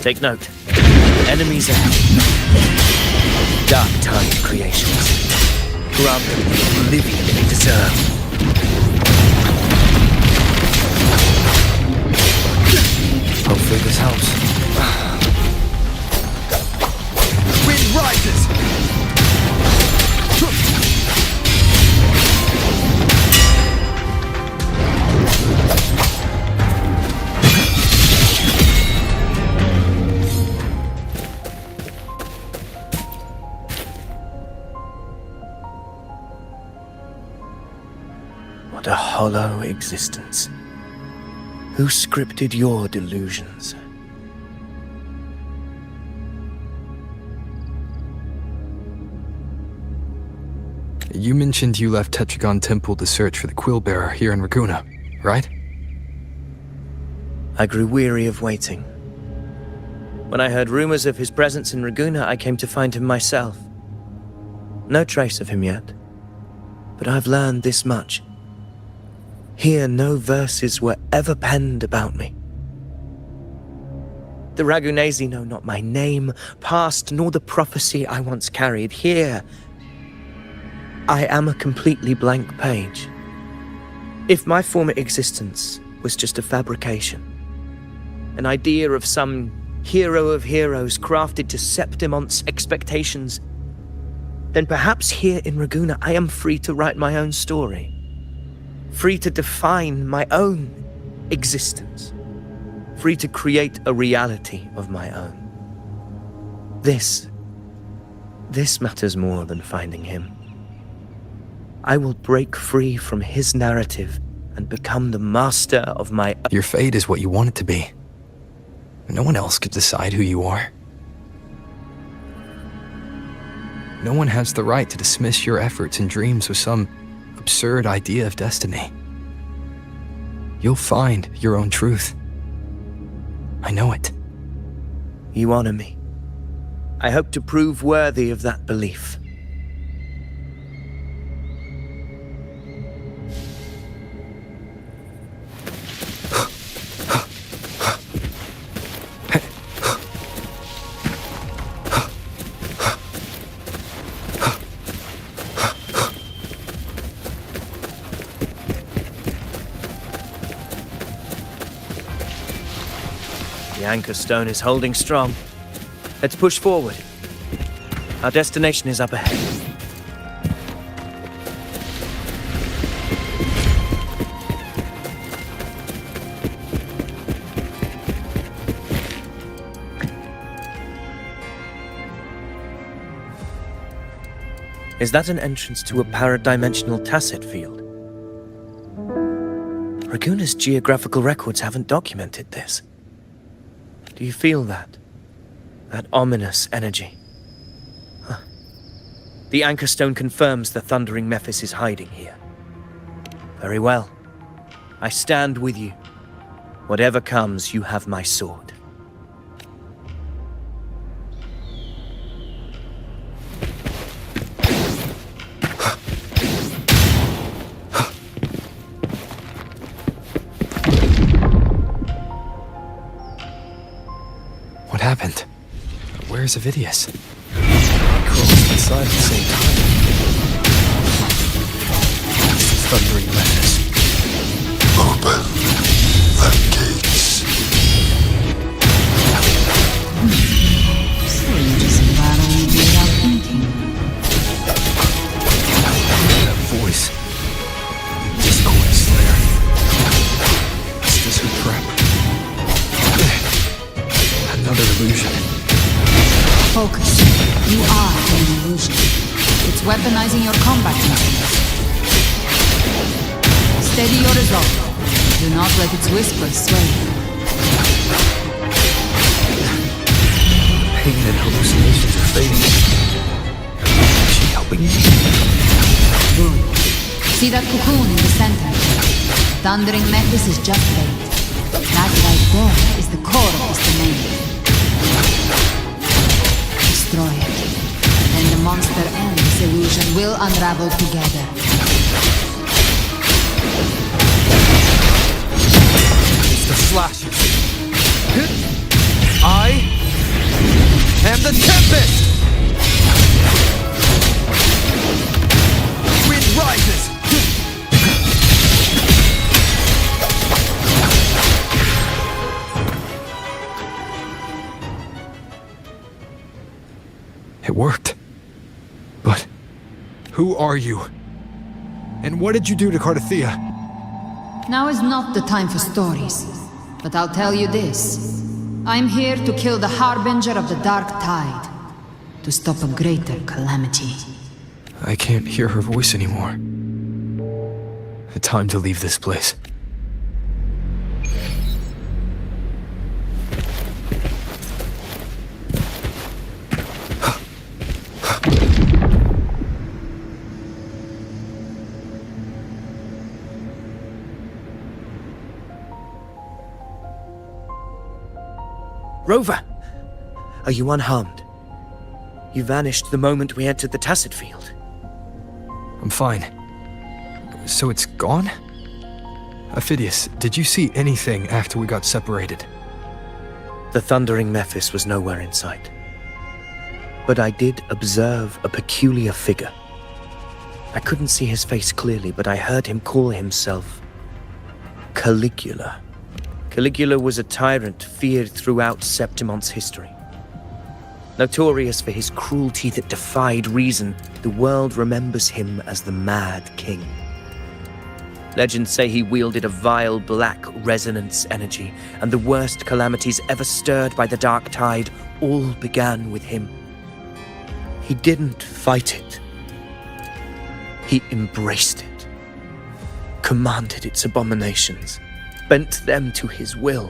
Take note. Enemies ahead. Dark-tongued creations. Grant them the oblivion they deserve. Hopefully this helps. Wind rises! What a hollow existence. Who scripted your delusions? You mentioned you left Tetragon Temple to search for the Quill Bearer here in Raguna, right? I grew weary of waiting. When I heard rumors of his presence in Raguna, I came to find him myself. No trace of him yet, but I've learned this much. Here, no verses were ever penned about me. The Ragunesi know not my name, past, nor the prophecy I once carried. Here, I am a completely blank page. If my former existence was just a fabrication, an idea of some hero of heroes crafted to Septimon's expectations, then perhaps here in Raguna I am free to write my own story. Free to define my own existence. Free to create a reality of my own. This matters more than finding him. I will break free from his narrative and become the master of my own. Your fate is what you want it to be. No one else could decide who you are. No one has the right to dismiss your efforts and dreams with some absurd idea of destiny. You'll find your own truth. I know it. You honor me. I hope to prove worthy of that belief. The anchor stone is holding strong. Let's push forward. Our destination is up ahead. Is that an entrance to a paradimensional tacit field? Raguna's geographical records haven't documented this. Do you feel that? That ominous energy? Huh. The anchor stone confirms the thundering Mephis is hiding here. Very well. I stand with you. Whatever comes, you have my sword. What happened? Where's Avidius? We crossed inside at the same time. It's the thundering Mephis. Open the gates. So you just battle me without thinking. That voice. Discord Slayer. Is this her trap? Another illusion. Focus. You are an illusion. It's weaponizing your combat methods. Steady your resolve. Do not let its whispers sway you. Pain and hallucinations are fading. Is she helping me? Good. See that cocoon in the center? Thundering Mephis is just bait. That right there is the core of this domain. Destroy it. Then the monster and this illusion will unravel together. It's the flashes. I am the Tempest! Wind rises! It worked. But who are you? And what did you do to Cartethyia? Now is not the time for stories, but I'll tell you this. I'm here to kill the Harbinger of the Dark Tide, to stop a greater calamity. I can't hear her voice anymore. Time to leave this place. Rover! Are you unharmed? You vanished the moment we entered the tacit field. I'm fine. So it's gone? Avidius, did you see anything after we got separated? The thundering Mephis was nowhere in sight. But I did observe a peculiar figure. I couldn't see his face clearly, but I heard him call himself Caligula. Caligula was a tyrant feared throughout Septimon's history. Notorious for his cruelty that defied reason, the world remembers him as the Mad King. Legends say he wielded a vile black resonance energy, and the worst calamities ever stirred by the Dark Tide all began with him. He didn't fight it. He embraced it, commanded its abominations, bent them to his will.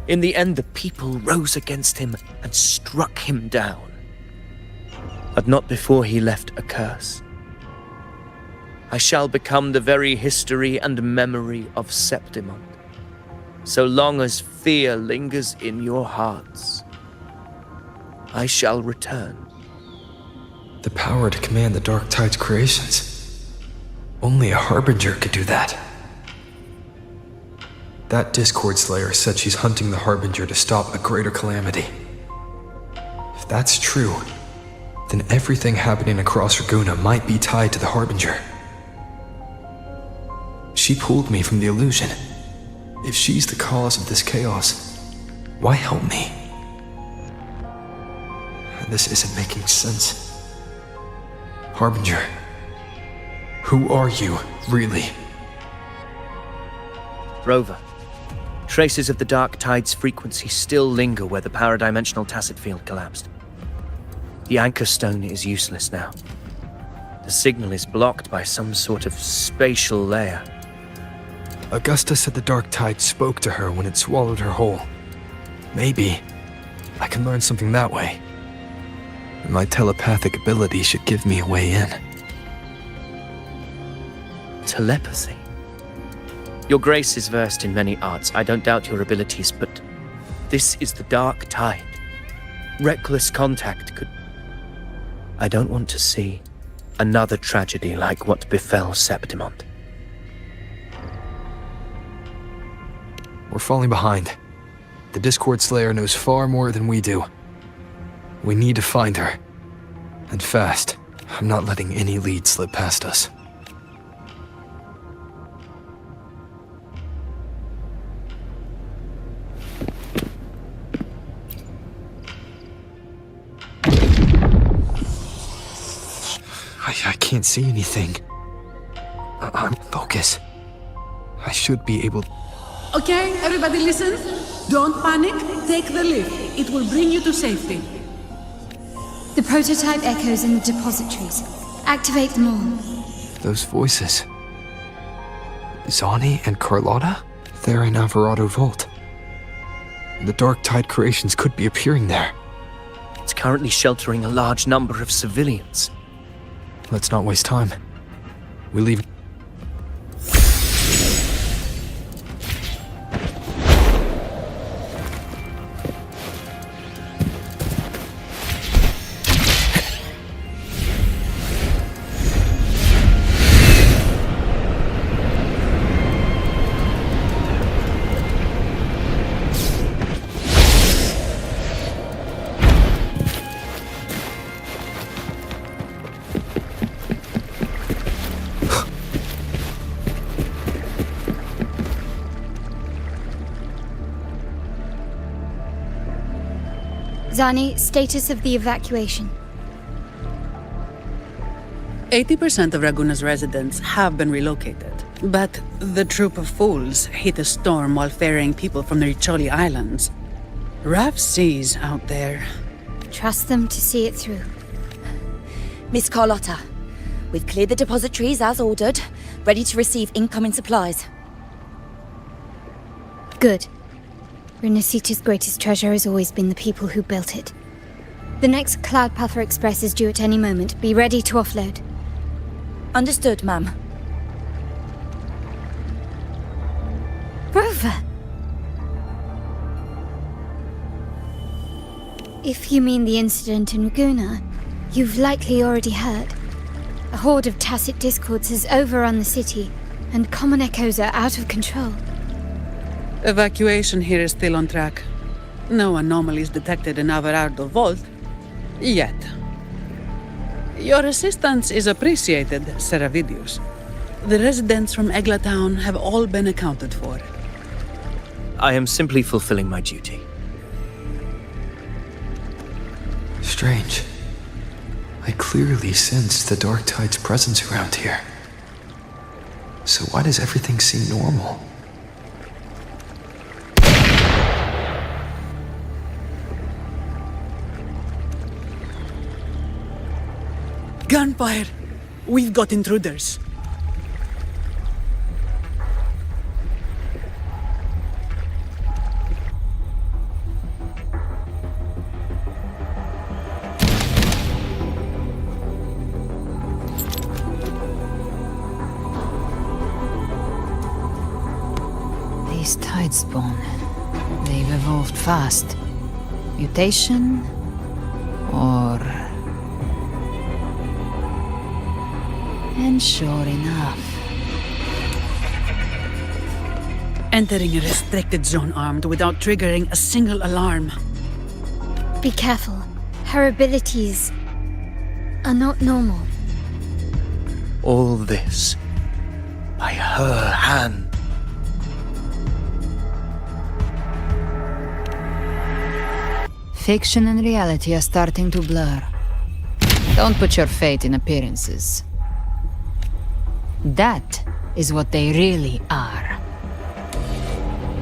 In the end, the people rose against him and struck him down. But not before he left a curse. I shall become the very history and memory of Septimon, so long as fear lingers in your hearts. I shall return. The power to command the Dark Tide's creations. Only a Harbinger could do that. That Discord Slayer said she's hunting the Harbinger to stop a greater calamity. If that's true, then everything happening across Raguna might be tied to the Harbinger. She pulled me from the illusion. If she's the cause of this chaos, Why help me? This isn't making sense. Harbinger, who are you, really? Rover, traces of the Dark Tide's frequency still linger where the paradimensional tacit field collapsed. The anchor stone is useless now. The signal is blocked by some sort of spatial layer. Augusta said the Dark Tide spoke to her when it swallowed her whole. Maybe I can learn something that way. My telepathic ability should give me a way in. Telepathy? Your Grace is versed in many arts. I don't doubt your abilities, but this is the Dark Tide. Reckless contact could... I don't want to see another tragedy like what befell Septimont. We're falling behind. The Discord Slayer knows far more than we do. We need to find her. And fast. I'm not letting any lead slip past us. I can't see anything. I'm focus. I should be able... Okay, everybody listen. Don't panic. Take the lift. It will bring you to safety. The prototype echoes in the depositories. Activate them all. Those voices. Zani and Carlotta? They're in Alvarado Vault. The Dark Tide creations could be appearing there. It's currently sheltering a large number of civilians. Let's not waste time. We leave... Zani, status of the evacuation. 80% of Raguna's residents have been relocated. But the troop of fools hit a storm while ferrying people from the Riccioli Islands. Rough seas out there. Trust them to see it through. Miss Carlotta, we've cleared the depositories as ordered, ready to receive incoming supplies. Good. Renacita's greatest treasure has always been the people who built it. The next Cloudpather Express is due at any moment. Be ready to offload. Understood, ma'am. Rover! If you mean the incident in Raguna, you've likely already heard. A horde of tacit discords has overrun the city, and common echoes are out of control. Evacuation here is still on track. No anomalies detected in Alvarado Vault. Yet. Your assistance is appreciated, Seravidius. The residents from Egla Town have all been accounted for. I am simply fulfilling my duty. Strange. I clearly sense the Dark Tide's presence around here. So why does everything seem normal? Gunfire! We've got intruders. These Tidespawn, they've evolved fast. Mutation? Or... And sure enough... Entering a restricted zone armed without triggering a single alarm. Be careful. Her abilities are not normal. All this by her hand. fiction and reality are starting to blur. Don't put your faith in appearances. That is what they really are.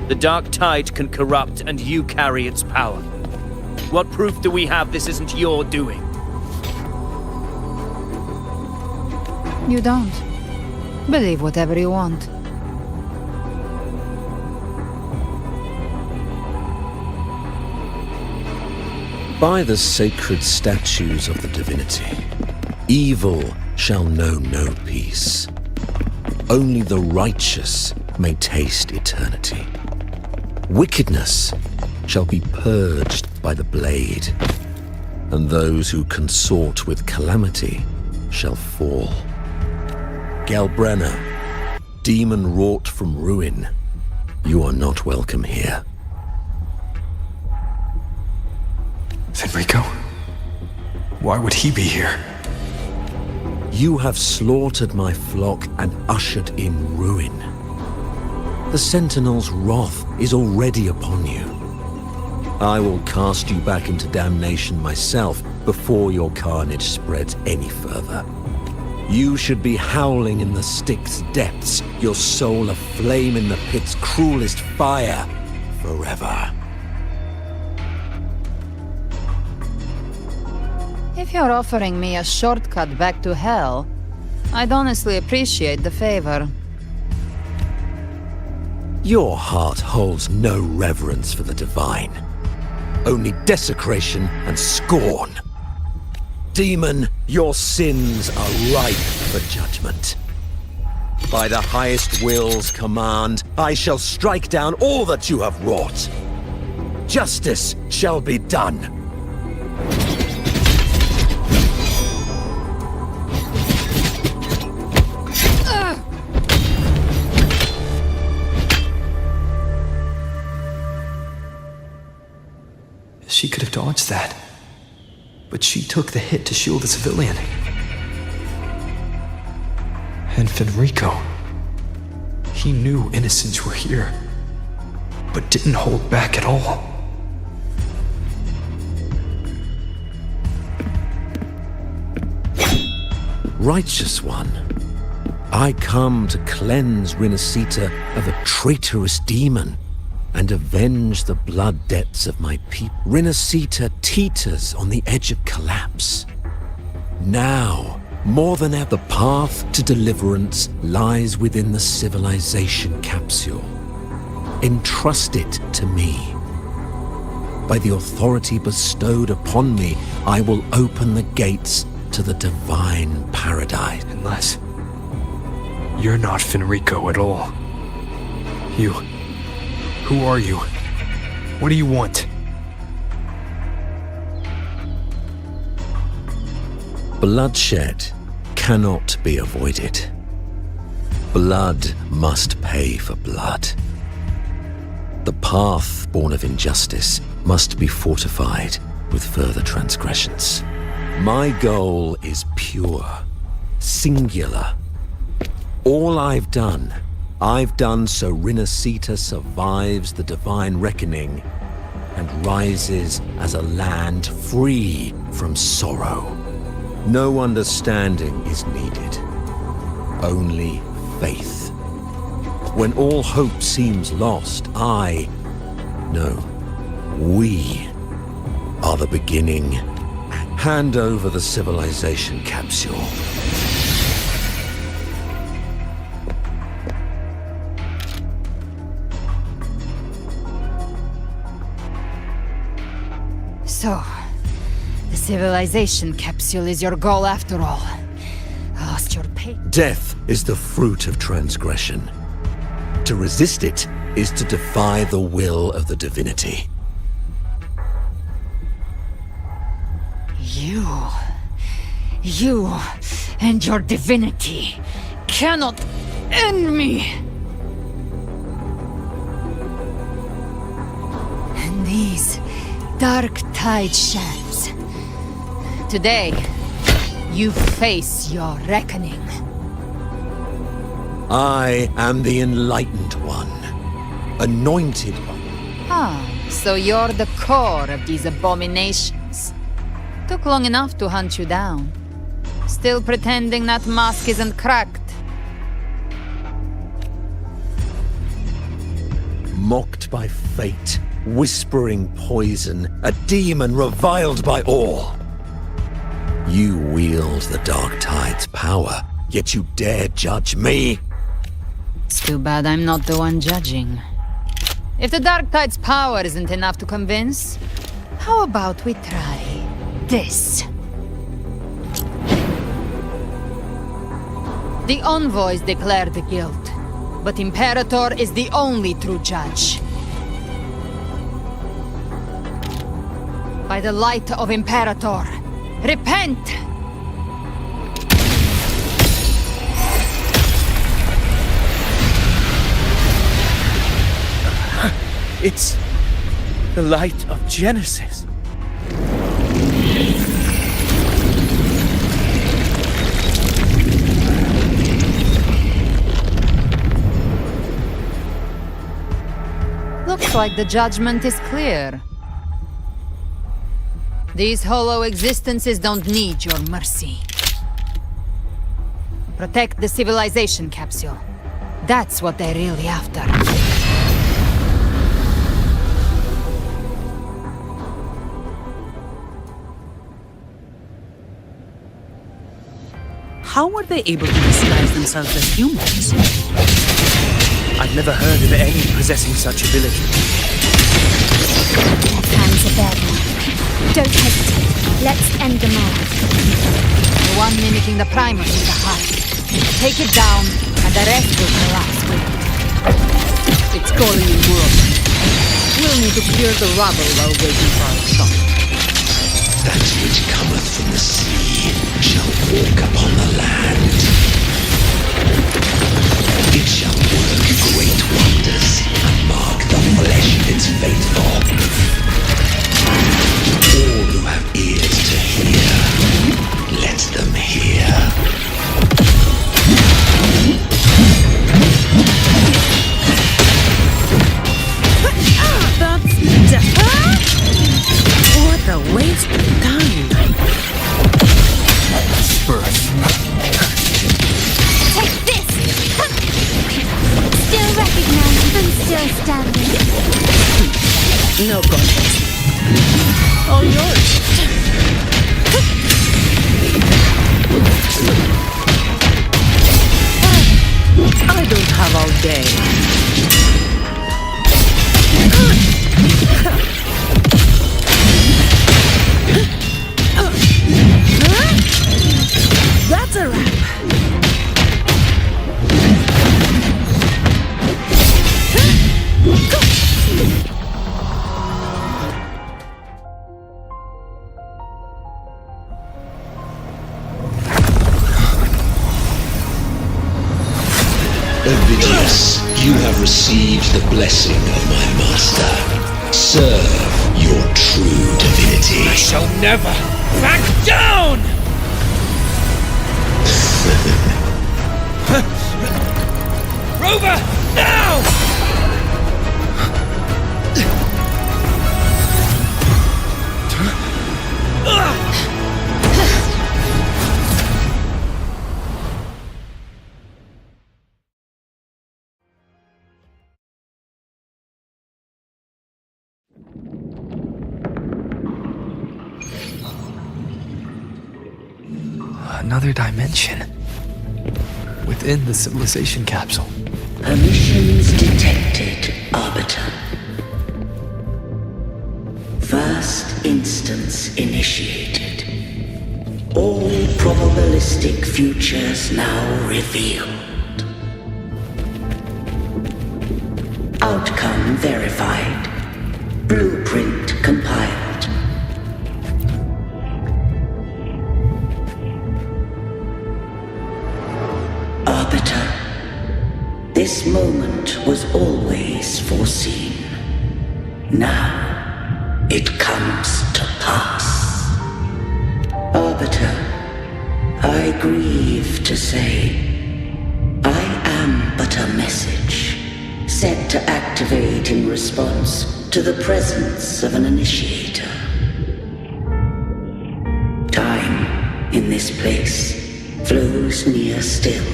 The Dark Tide can corrupt, and you carry its power. What proof do we have this isn't your doing? You don't. Believe whatever you want. By the sacred statues of the divinity, evil shall know no peace. Only the righteous may taste eternity. Wickedness shall be purged by the blade, and those who consort with calamity shall fall. Gelbrenna, demon wrought from ruin, you are not welcome here. Fenrico? Why would he be here? You have slaughtered my flock and ushered in ruin. The Sentinel's wrath is already upon you. I will cast you back into damnation myself before your carnage spreads any further. You should be howling in the Styx's depths, your soul aflame in the pit's cruelest fire, forever. If you're offering me a shortcut back to hell, I'd honestly appreciate the favor. Your heart holds no reverence for the divine. Only desecration and scorn. Demon, your sins are ripe for judgment. By the highest will's command, I shall strike down all that you have wrought. Justice shall be done. She could have dodged that. But she took the hit to shield the civilian. And Fenrico. He knew innocents were here, but didn't hold back at all. Righteous one, I come to cleanse Rinascita of a traitorous demon and avenge the blood debts of my people. Rinascita teeters on the edge of collapse. Now, more than ever, the path to deliverance lies within the civilization capsule. Entrust it to me. By the authority bestowed upon me, I will open the gates to the divine paradise. Unless you're not Fenrico at all. Who are you? What do you want? Bloodshed cannot be avoided. Blood must pay for blood. The path born of injustice must be fortified with further transgressions. My goal is pure, singular. All I've done so Rinascita survives the divine reckoning and rises as a land free from sorrow. No understanding is needed, only faith. When all hope seems lost, we are the beginning. Hand over the civilization capsule. So, the civilization capsule is your goal after all. Lost your pay. Death is the fruit of transgression. To resist it is to defy the will of the divinity. You and your divinity cannot end me. And these Dark Tide shells. Today, you face your reckoning. I am the Enlightened One, anointed by... So you're the core of these abominations. Took long enough to hunt you down. Still pretending that mask isn't cracked. Mocked by fate, whispering poison, a demon reviled by all. You wield the Dark Tide's power, yet you dare judge me? It's too bad I'm not the one judging. If the Dark Tide's power isn't enough to convince, how about we try this? The envoys declare the guilt, but Imperator is the only true judge. By the light of Imperator, repent! It's the light of Genesis. Looks like the judgment is clear. These hollow existences don't need your mercy. Protect the civilization capsule. That's what they're really after. How were they able to disguise themselves as humans? I've never heard of any possessing such ability. Time's a bad one. Don't hesitate. Let's end them all. The one mimicking the Primus is the heart. Take it down, and the rest will collapse with it. It's calling in Europe. We'll need to clear the rubble while waiting for our shot. That which cometh from the sea shall walk upon the land. It shall work great wonders and mark the flesh its faithful. All who have ears to hear, let them hear. That's death! What a waste of time! Birth. Take this! Still recognized and still standing. No contest. All yours. I don't have all day. That's a wrap. Ovidius, you have received the blessing of my master. Serve your true divinity. I shall never back down! Rover, now! Another dimension. Within the civilization capsule. Permissions detected, Arbiter. First instance initiated. All probabilistic futures now revealed. Outcome verified. Blueprint compiled. Arbiter, this moment was always foreseen. Now, it comes to pass. Arbiter, I grieve to say, I am but a message, set to activate in response to the presence of an initiator. Time in this place flows near still.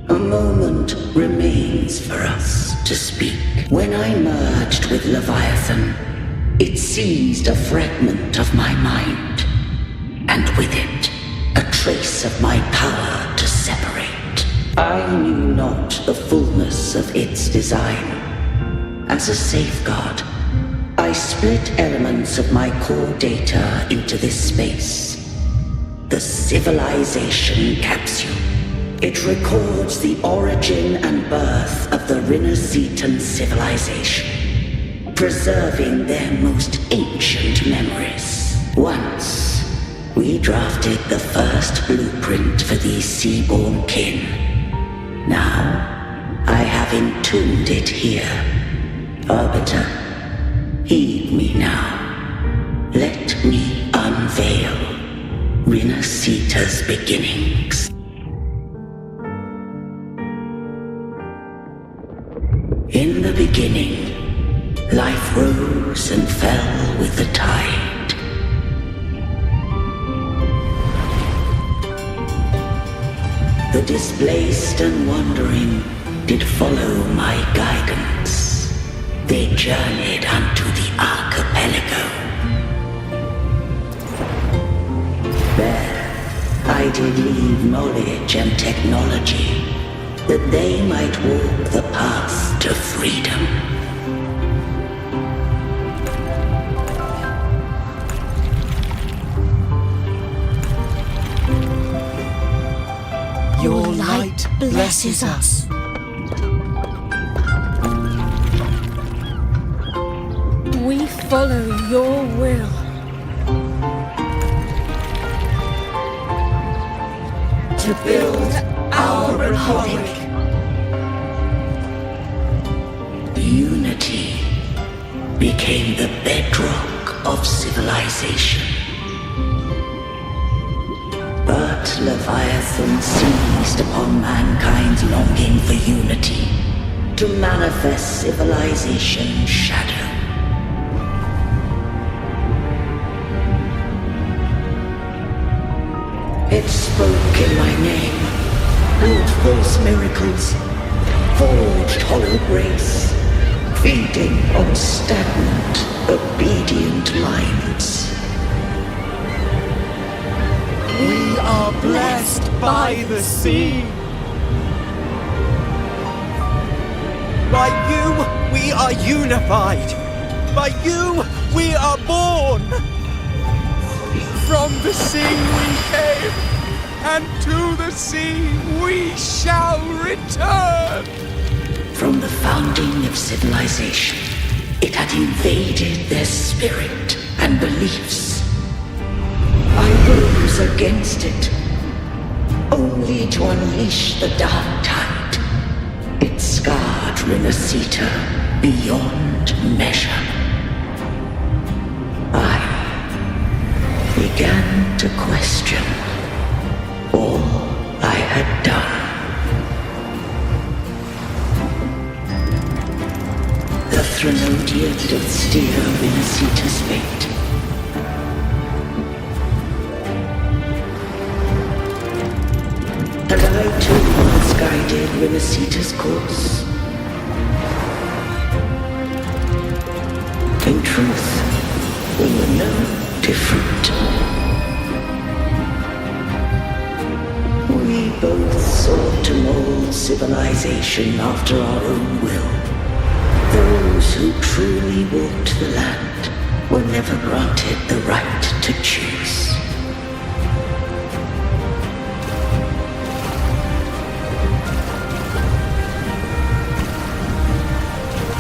A moment remains for us to speak. When I merged with Leviathan, it seized a fragment of my mind, and with it, a trace of my power to separate. I knew not the fullness of its design. As a safeguard, I split elements of my core data into this space. The civilization capsule. It records the origin and birth of the Rinnesetan civilization, preserving their most ancient memories. Once, we drafted the first blueprint for these seaborn kin. Now, I have entombed it here. Arbiter, heed me now. Let me unveil Rinneseta's beginnings. In the beginning, life rose and fell with the tide. The displaced and wandering did follow my guidance. They journeyed unto the archipelago. There, I did leave knowledge and technology, that they might walk the path to freedom. Your light blesses us. We follow your will. To build our republic. Unity became the bedrock of civilization. But Leviathan seized upon mankind's longing for unity to manifest civilization's shadow. It spoke in my name, wrought false miracles, forged hollow grace, feeding on stagnant, obedient minds. We are blessed by the sea. By you, we are unified. By you, we are born. From the sea we came, and to the sea we shall return. From the founding of civilization, it had invaded their spirit and beliefs. I rose against it, only to unleash the dark tide. It scarred Rinneseta beyond measure. I began to question all I had done. The Threnodian did steer Rinneseta's fate. And I too once guided Rinneseta's course. In truth, we were no different. We both sought to mold civilization after our own will. Those who truly walked the land were never granted the right to choose.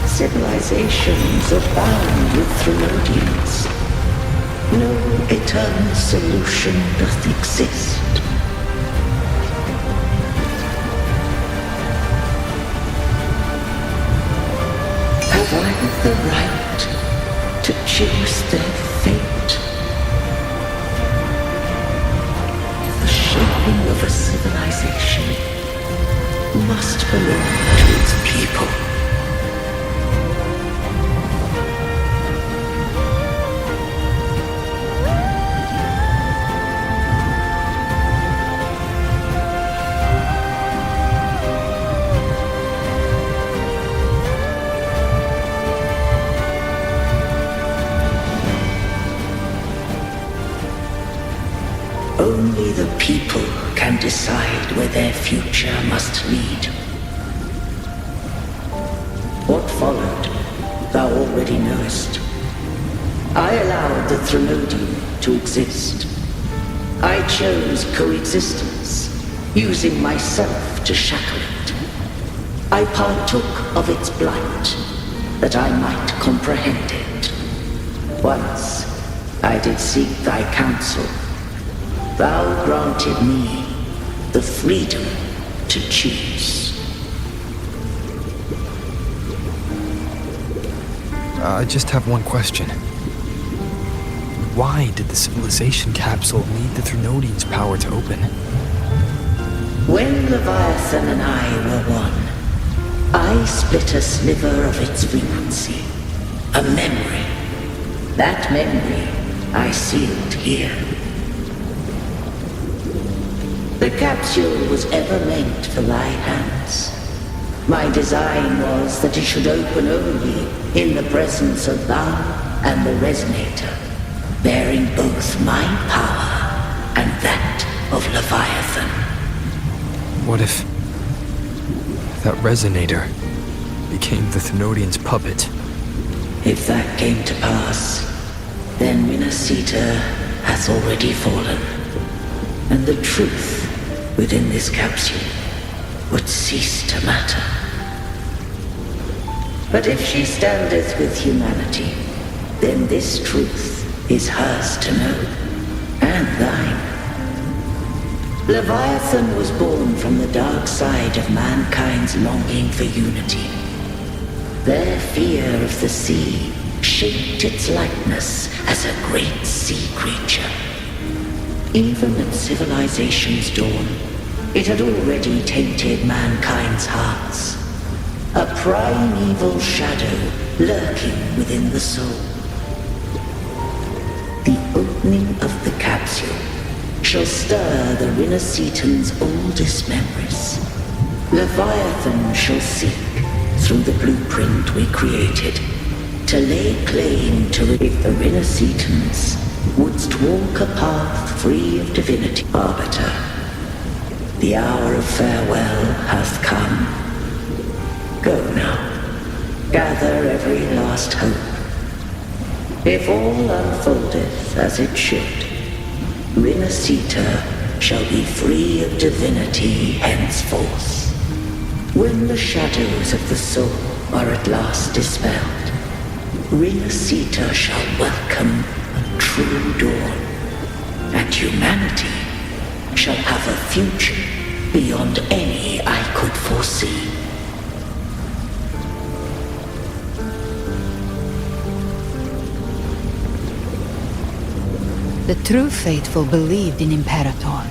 Civilizations abound with Threnodians. No eternal solution doth exist. Have I the right to choose their fate? The shaping of a civilization must belong to its people. Only the people can decide where their future must lead. What followed, thou already knowest. I allowed the Threnodium to exist. I chose coexistence, using myself to shackle it. I partook of its blight, that I might comprehend it. Once, I did seek thy counsel. Thou granted me the freedom to choose. I just have one question. Why did the civilization capsule need the Threnodian's power to open? When Leviathan and I were one, I split a sliver of its frequency. A memory. That memory I sealed here. The capsule was ever meant for thy hands. My design was that it should open only in the presence of thou and the Resonator, bearing both my power and that of Leviathan. What if that Resonator became the Threnodian's puppet? If that came to pass, then Renacita hath already fallen, and the truth within this capsule would cease to matter. But if she standeth with humanity, then this truth is hers to know, and thine. Leviathan was born from the dark side of mankind's longing for unity. Their fear of the sea shaped its likeness as a great sea creature. Even at civilization's dawn, it had already tainted mankind's hearts. A primeval shadow lurking within the soul. The opening of the capsule shall stir the Renacetan's oldest memories. Leviathan shall seek, through the blueprint we created, to lay claim to it. If the Renacetans wouldst walk a path free of divinity, Arbiter, the hour of farewell hath come. Go now, gather every last hope. If all unfoldeth as it should, Renacita shall be free of divinity henceforth. When the shadows of the soul are at last dispelled, Renacita shall welcome a true dawn, and humanity shall have a future beyond any I could foresee. The true faithful believed in Imperator.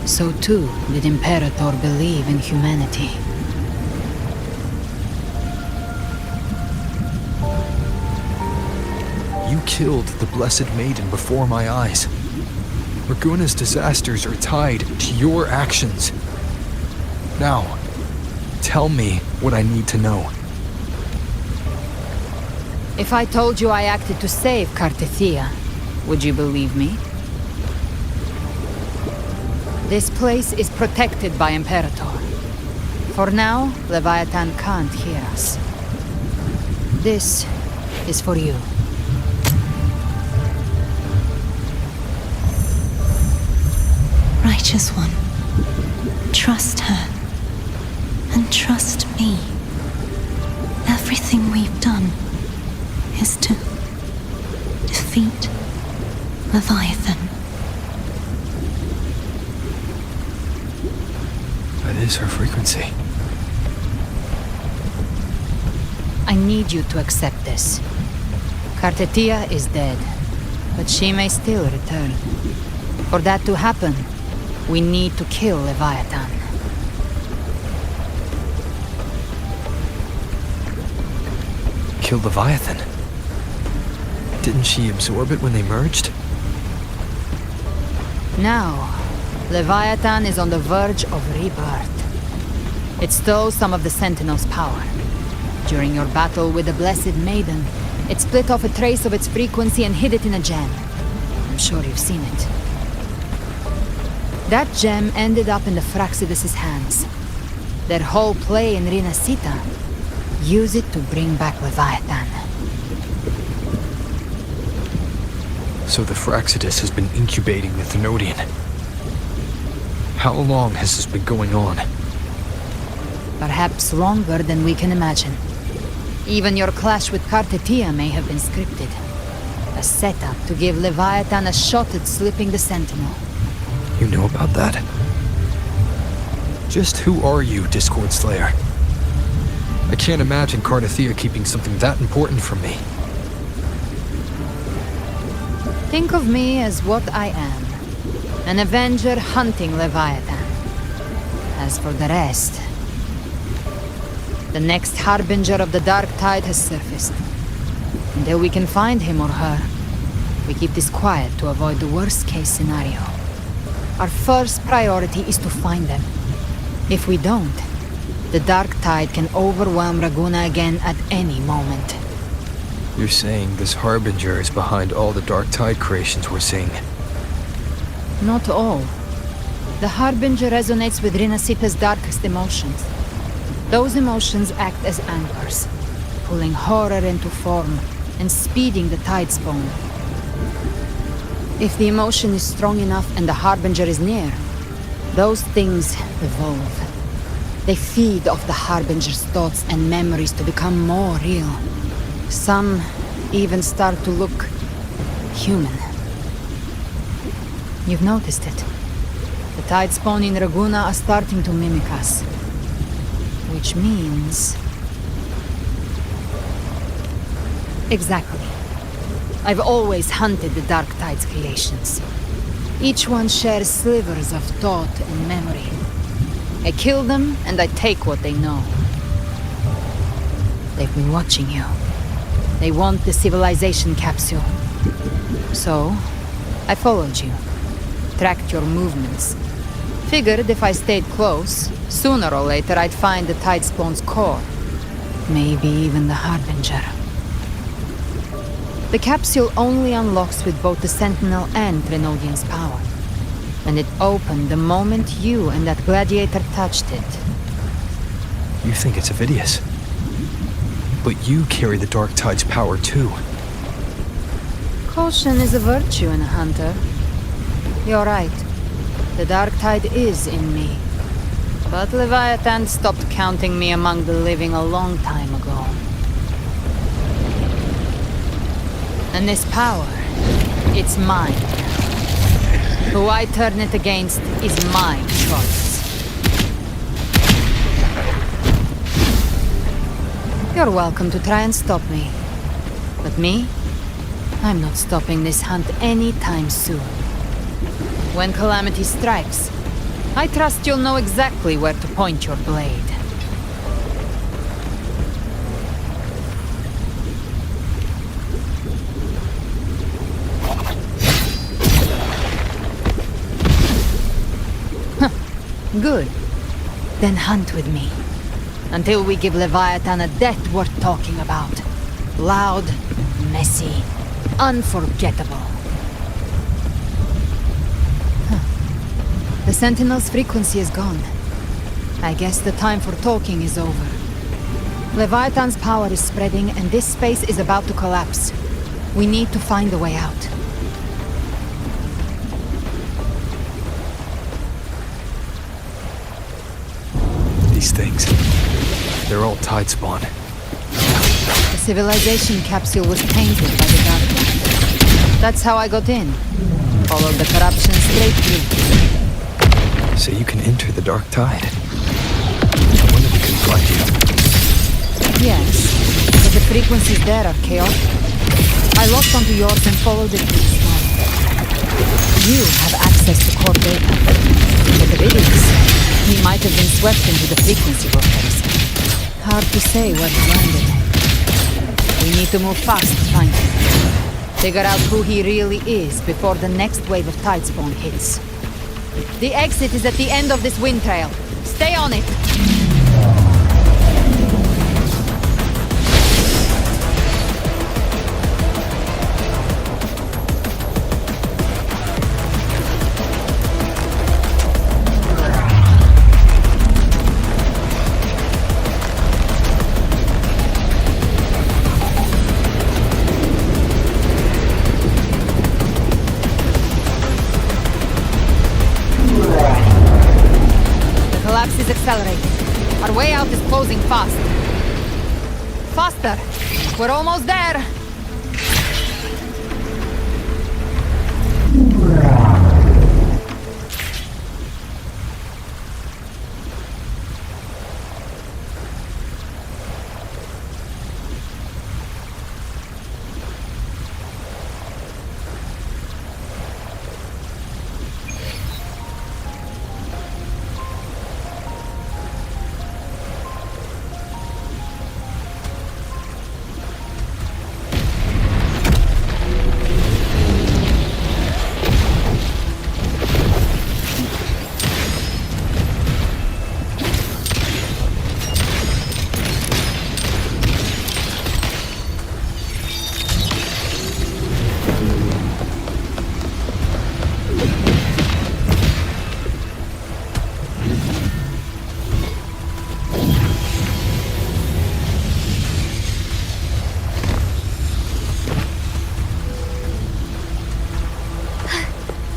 So too did Imperator believe in humanity. You killed the Blessed Maiden before my eyes. Raguna's disasters are tied to your actions. Now, tell me what I need to know. If I told you I acted to save Cartethyia, would you believe me? This place is protected by Imperator. For now, Leviathan can't hear us. This is for you. Righteous One, trust her, and trust me. Everything we've done is to defeat Leviathan. That is her frequency. I need you to accept this. Cartethyia is dead, but she may still return. For that to happen, we need to kill Leviathan. Kill Leviathan? Didn't she absorb it when they merged? Now, Leviathan is on the verge of rebirth. It stole some of the Sentinel's power. During your battle with the Blessed Maiden, it split off a trace of its frequency and hid it in a gem. I'm sure you've seen it. That gem ended up in the Fraxidus' hands. Their whole play in Rinasita. Use it to bring back Leviathan. So the Fraxidus has been incubating the Thenodian. How long has this been going on? Perhaps longer than we can imagine. Even your clash with Cartethyia may have been scripted. A setup to give Leviathan a shot at slipping the Sentinel. You know about that? Just who are you, Discord Slayer? I can't imagine Cartethyia keeping something that important from me. Think of me as what I am. An Avenger hunting Leviathan. As for the rest... The next Harbinger of the Dark Tide has surfaced. Until we can find him or her, we keep this quiet to avoid the worst-case scenario. Our first priority is to find them. If we don't, the Dark Tide can overwhelm Raguna again at any moment. You're saying this Harbinger is behind all the Dark Tide creations we're seeing? Not all. The Harbinger resonates with Rinasita's darkest emotions. Those emotions act as anchors, pulling horror into form and speeding the tide spawn. If the emotion is strong enough and the Harbinger is near, those things evolve. They feed off the Harbinger's thoughts and memories to become more real. Some even start to look human. You've noticed it. The tide spawn in Raguna are starting to mimic us. Which means... Exactly. I've always hunted the Dark Tide's creations. Each one shares slivers of thought and memory. I kill them, and I take what they know. They've been watching you. They want the civilization capsule. So, I followed you. Tracked your movements. Figured if I stayed close, sooner or later I'd find the tide spawn's core. Maybe even the Harbinger. The capsule only unlocks with both the Sentinel and Thenodian's power. And it opened the moment you and that gladiator touched it. You think it's Avidius. But you carry the Dark Tide's power too. Caution is a virtue in a hunter. You're right. The Dark Tide is in me. But Leviathan stopped counting me among the living a long time ago. And this power, it's mine. Who I turn it against is my choice. You're welcome to try and stop me. But me? I'm not stopping this hunt anytime soon. When calamity strikes, I trust you'll know exactly where to point your blade. Good. Then hunt with me. Until we give Leviathan a death worth talking about. Loud, messy, unforgettable. The Sentinel's frequency is gone. I guess the time for talking is over. Leviathan's power is spreading and this space is about to collapse. We need to find a way out. These things, they're all tide spawn. The civilization capsule was tainted by the Dark Tide. That's how I got in. Followed the corruption straight through. So you can enter the Dark Tide. I wonder if we can find you. Yes, but the frequencies there are chaotic. I locked onto yours and followed it to the storm. You have access to core data. But Avidius, he might have been swept into the frequency vortex. Hard to say where he landed. We need to move fast to find him. Figure out who he really is before the next wave of tidespawn hits. The exit is at the end of this wind trail. Stay on it! is accelerating. Our way out is closing fast. Faster! We're almost there!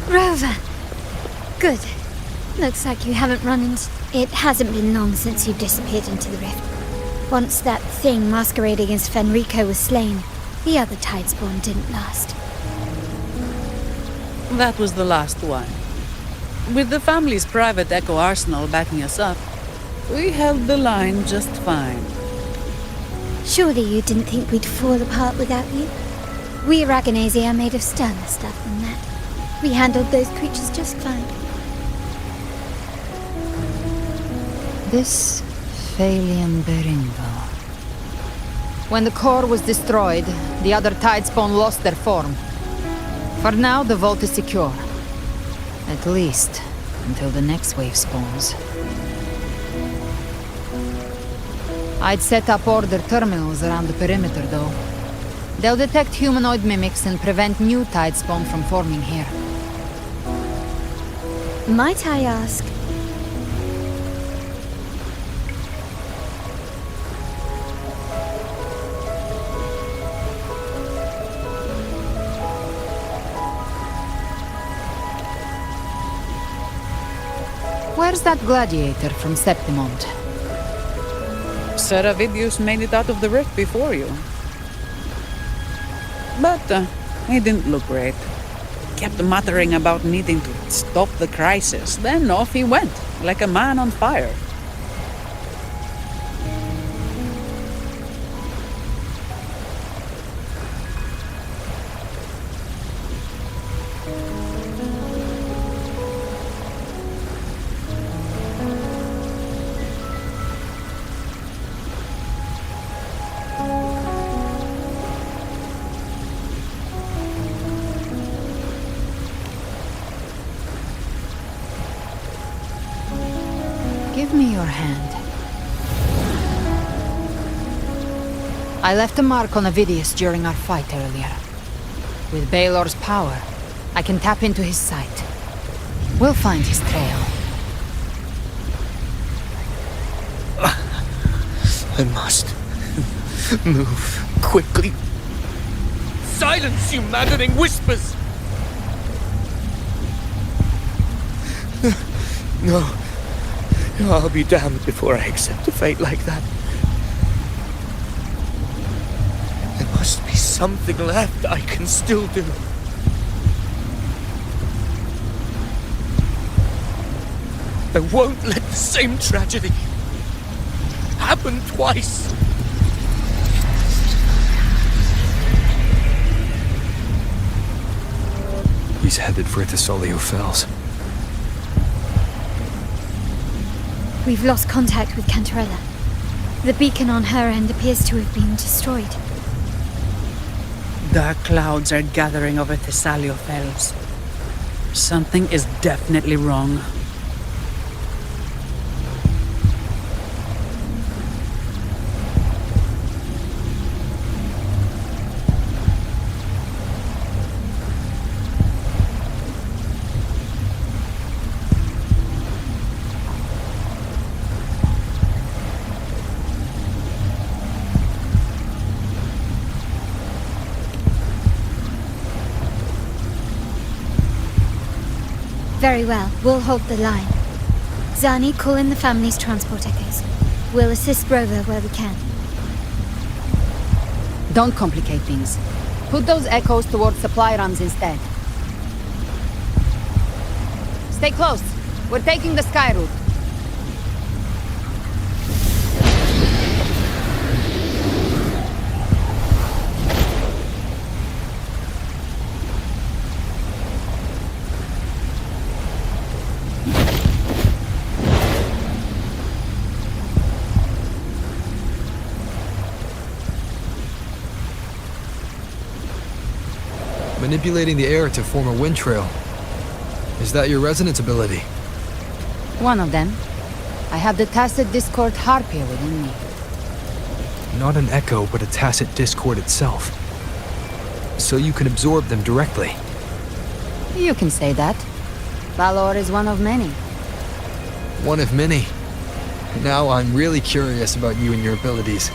Rover! Good. Looks like you haven't run into... It hasn't been long since you disappeared into the rift. Once that thing masquerading as Fenrico was slain, the other Tidespawn didn't last. That was the last one. With the family's private echo arsenal backing us up, we held the line just fine. Surely you didn't think we'd fall apart without you? We Aragonese are made of sterner stuff than that. We handled those creatures just fine. This Phalian Beringal. When the core was destroyed, the other Tidespawn lost their form. For now, the vault is secure. At least, until the next wave spawns. I'd set up order terminals around the perimeter, though. They'll detect humanoid mimics and prevent new Tidespawn from forming here. Might I ask? Where's that gladiator from Septimont? Seravidius made it out of the rift before you. But he didn't look great. Kept muttering about needing to stop the crisis. Then off he went, like a man on fire. Give me your hand. I left a mark on Avidius during our fight earlier. With Baelor's power, I can tap into his sight. We'll find his trail. I must move quickly. Silence, you maddening whispers! No. I'll be damned before I accept a fate like that. There must be something left I can still do. I won't let the same tragedy happen twice. He's headed for Thessalio Fells. We've lost contact with Cantarella. The beacon on her end appears to have been destroyed. Dark clouds are gathering over Thessalio Fells. Something is definitely wrong. Very well, we'll hold the line. Zani, call in the family's transport echoes. We'll assist Rover where we can. Don't complicate things. Put those echoes towards supply runs instead. Stay close. We're taking the sky route. Manipulating the air to form a wind trail. Is that your resonance ability? One of them. I have the tacit discord harpia within me. Not an echo, but a tacit discord itself. So you can absorb them directly. You can say that. Valor is one of many. One of many. Now I'm really curious about you and your abilities.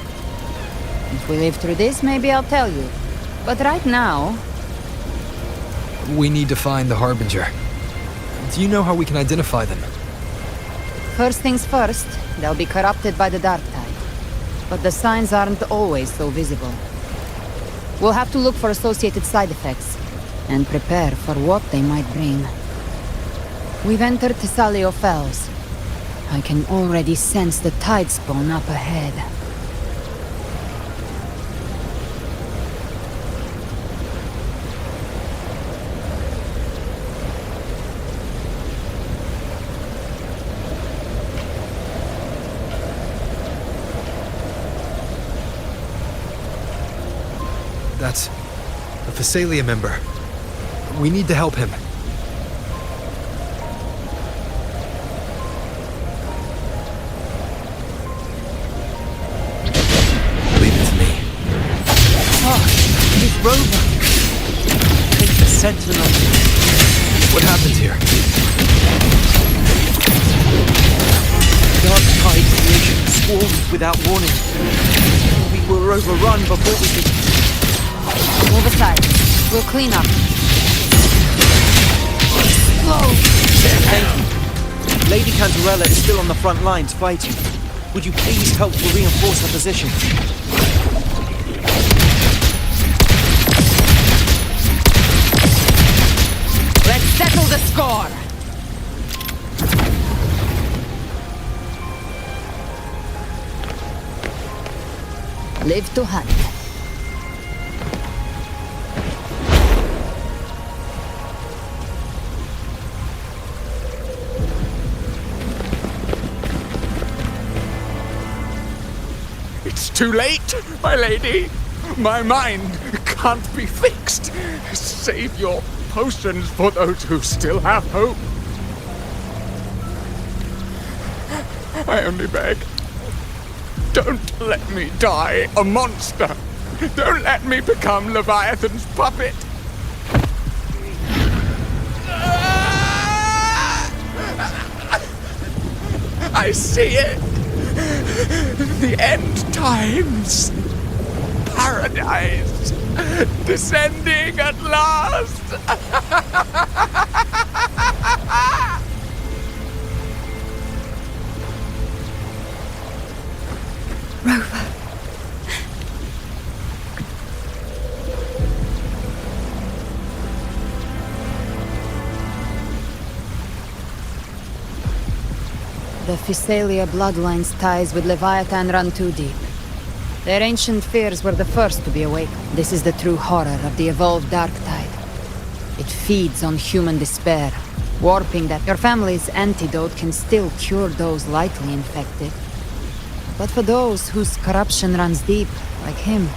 If we live through this, maybe I'll tell you. But right now... We need to find the Harbinger. Do you know how we can identify them? First things first, they'll be corrupted by the dark tide. But the signs aren't always so visible. We'll have to look for associated side effects, and prepare for what they might bring. We've entered Thessalio Fells. I can already sense the tide spawn up ahead. That's a Thessalia member. We need to help him. Leave it to me. It's Rover. Take the Sentinel. What happened here? Dark tide creation swarmed without warning. We were overrun before we could... Move aside. We'll clean up. Slow! Thank you. Lady Cantarella is still on the front lines fighting. Would you please help to reinforce her position? Let's settle the score! Live to hunt. It's too late, my lady. My mind can't be fixed. Save your potions for those who still have hope. I only beg. Don't let me die a monster. Don't let me become Leviathan's puppet. I see it. The end times. Paradise. Descending at last. Rover. The Thessalia bloodline's ties with Leviathan run too deep. Their ancient fears were the first to be awakened. This is the true horror of the evolved dark tide. It feeds on human despair, warping that your family's antidote can still cure those lightly infected. But for those whose corruption runs deep, like him,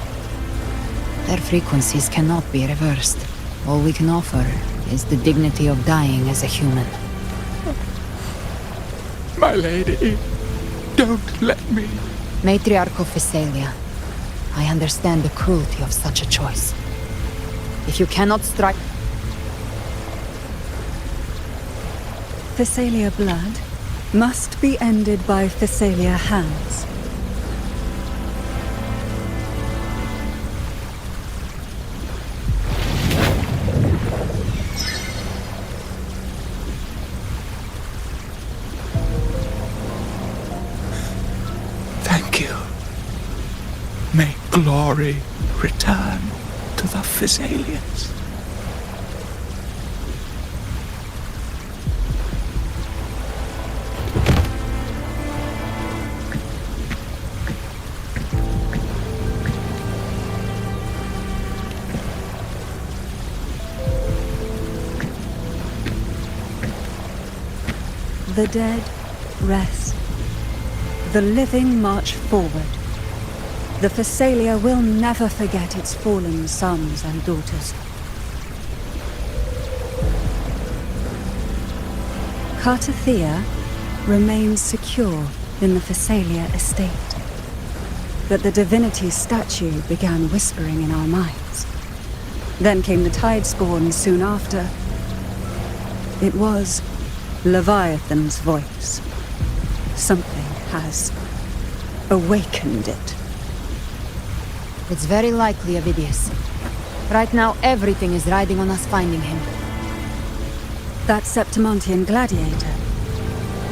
their frequencies cannot be reversed. All we can offer is the dignity of dying as a human. My lady, don't let me. Matriarch of Thessalia, I understand the cruelty of such a choice. If you cannot strike... Thessalia blood must be ended by Thessalia hands. Thank you. May glory return to the Thessalians. The dead rest. The living march forward. The Thessalia will never forget its fallen sons and daughters. Cartethyia remains secure in the Thessalia estate. But the divinity's statue began whispering in our minds. Then came the Tidespawn soon after. It was Leviathan's voice. Something has awakened it. It's very likely, Avidius. Right now, everything is riding on us finding him. That Septimontian gladiator.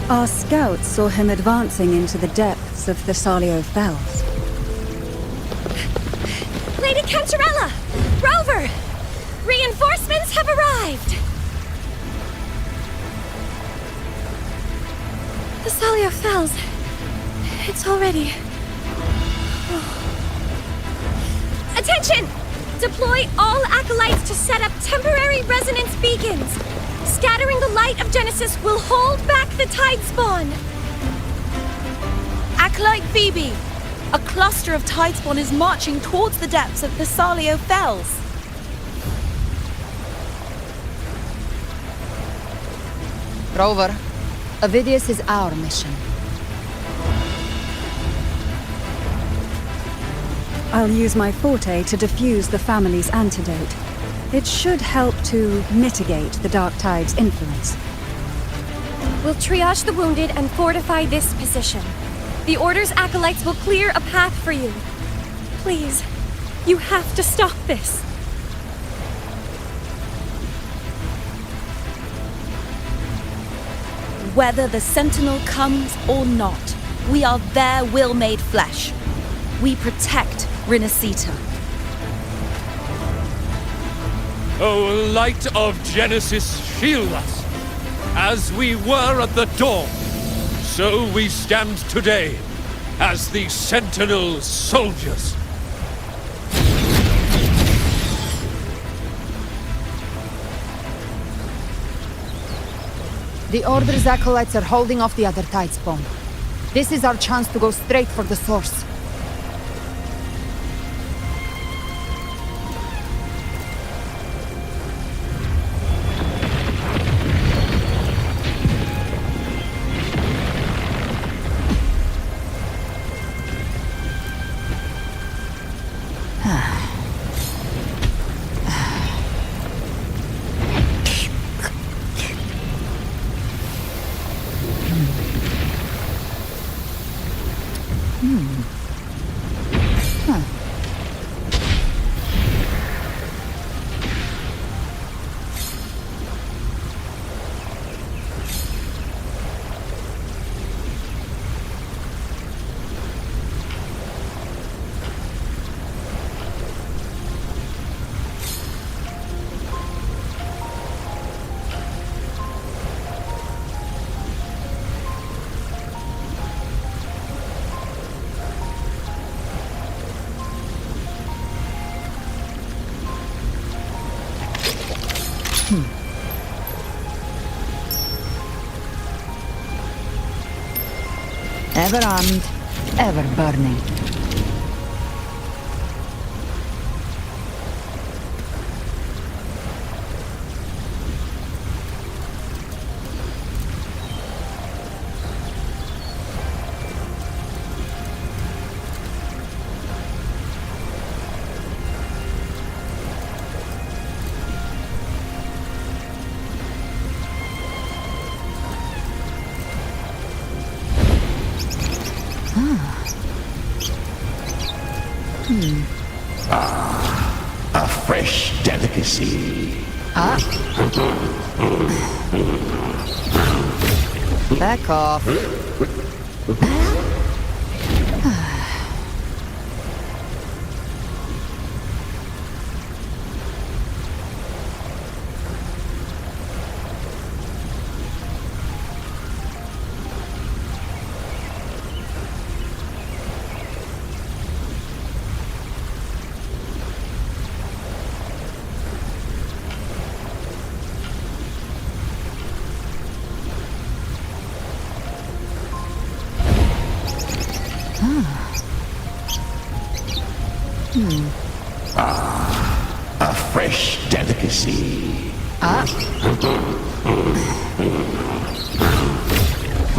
Our scouts saw him advancing into the depths of Thessalio Fells. Lady Cantarella! Rover! Reinforcements have arrived! Thessalio Fells. It's already... Attention! Deploy all acolytes to set up temporary resonance beacons. Scattering the light of Genesis will hold back the Tidespawn. Acolyte Phoebe, a cluster of Tidespawn is marching towards the depths of Thessalio Fells. Rover, Avidius is our mission. I'll use my forte to defuse the family's antidote. It should help to mitigate the Dark Tide's influence. We'll triage the wounded and fortify this position. The Order's acolytes will clear a path for you. Please, you have to stop this. Whether the Sentinel comes or not, we are their will made flesh. We protect Rinasita. O light of Genesis, shield us. As we were at the dawn, so we stand today as the Sentinel soldiers. The Order's acolytes are holding off the other Tidespawn. This is our chance to go straight for the source. Ever armed, ever burning. A fresh delicacy. Back off. A fresh delicacy.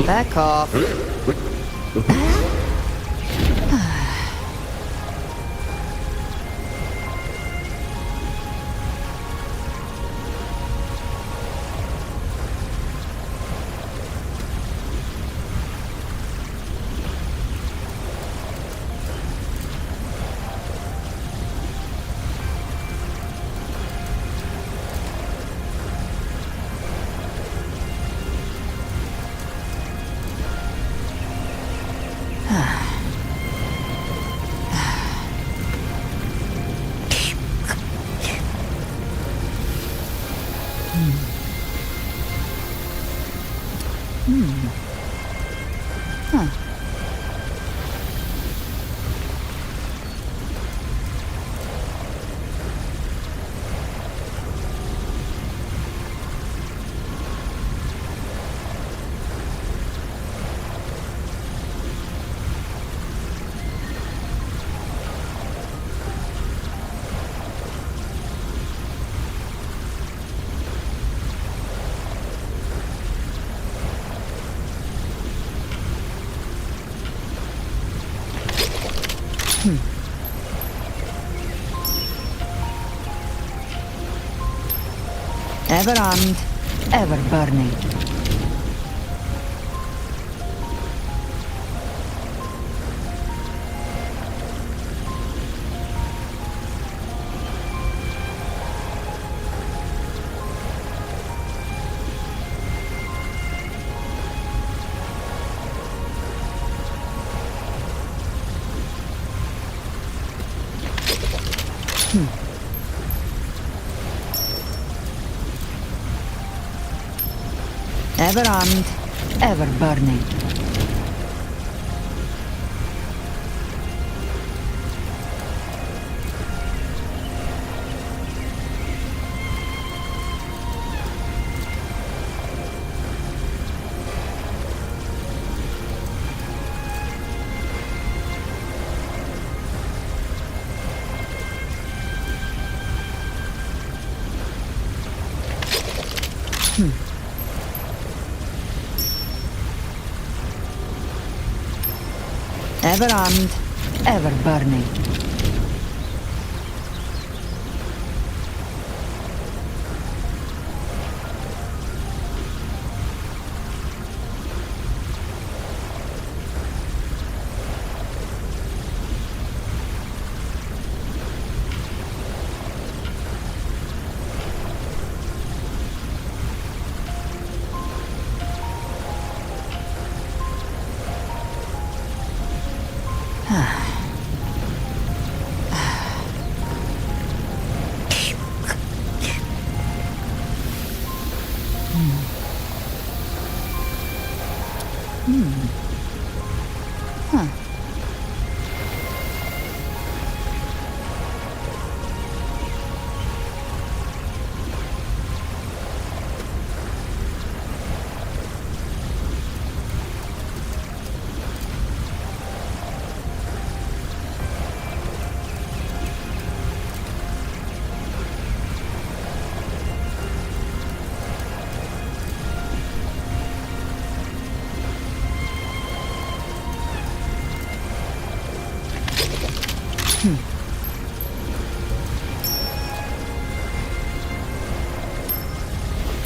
Back off. Ever armed, ever burning. Ever armed, ever burning. Ever armed, ever burning.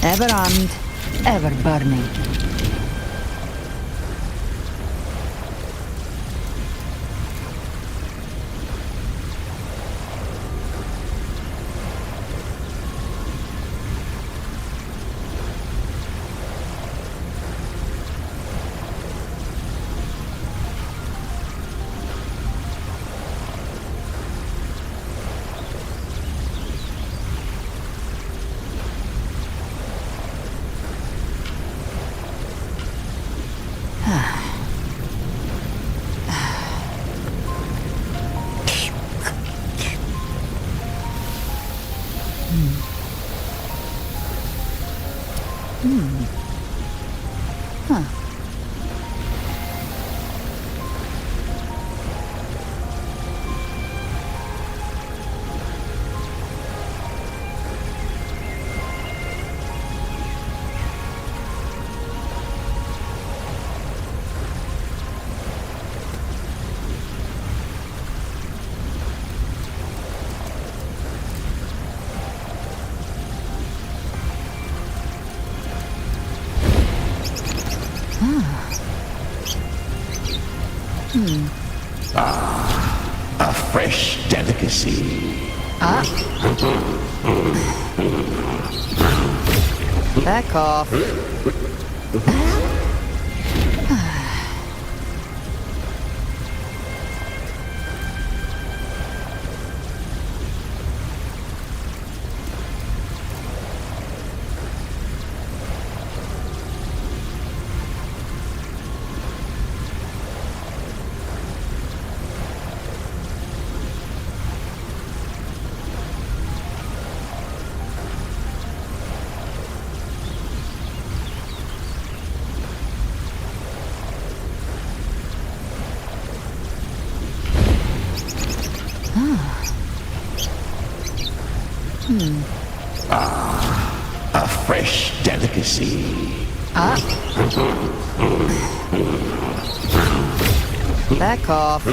Ever armed, ever burning. A fresh delicacy. Back off. A fresh delicacy. Back off.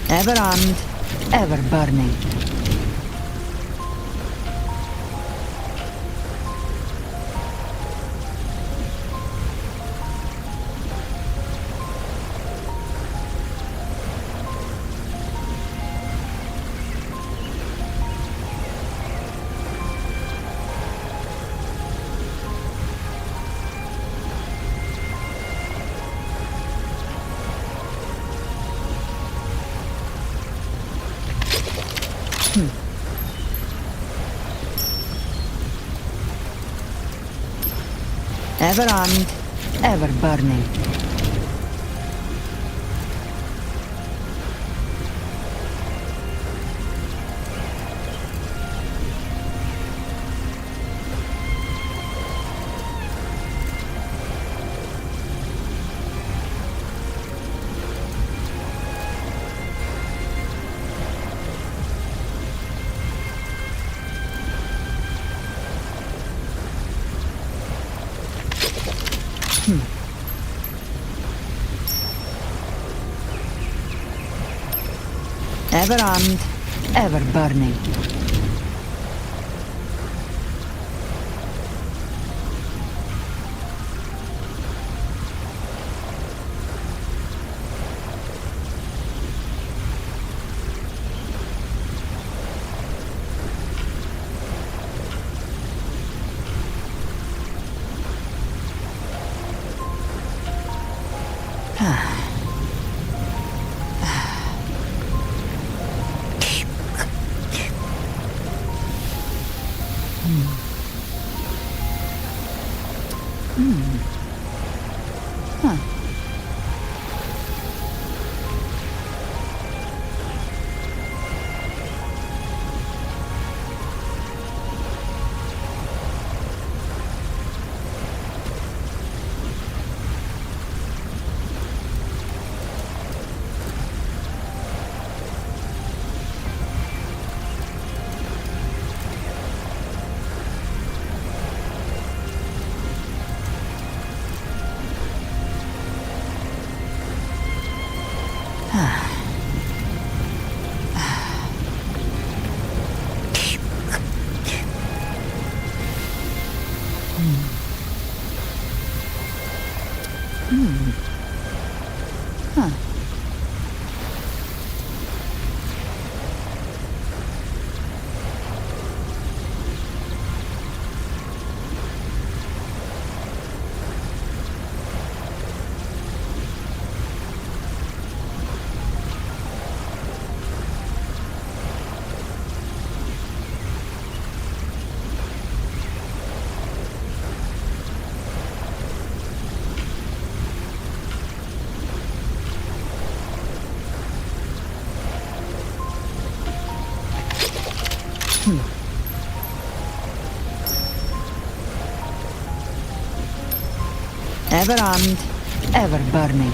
Ever armed, ever burning. Ever armed, ever burning. Ever armed, ever burning. Ever armed, ever burning.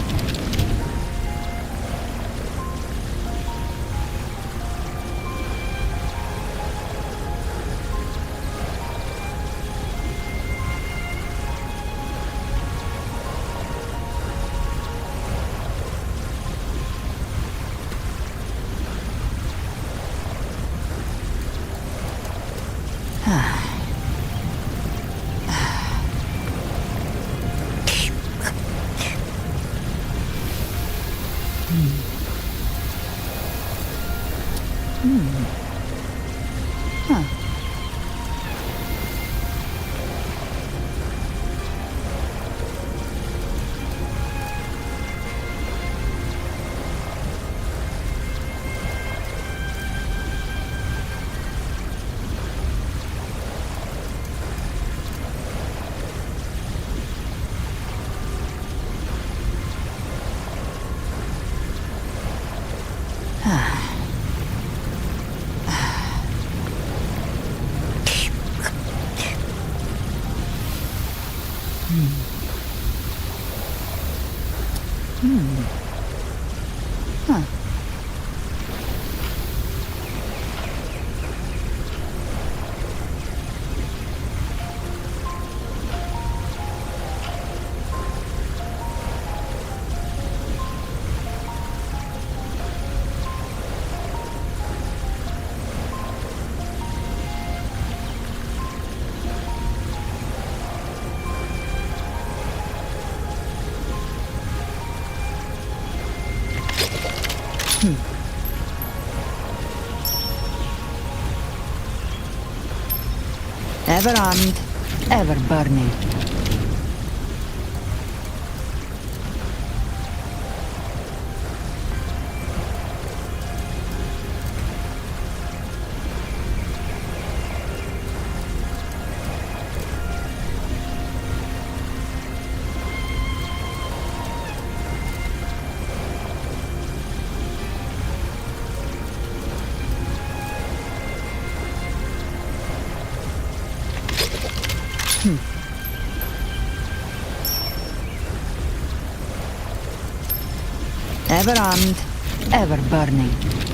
Ever armed, ever burning. Ever armed, ever burning.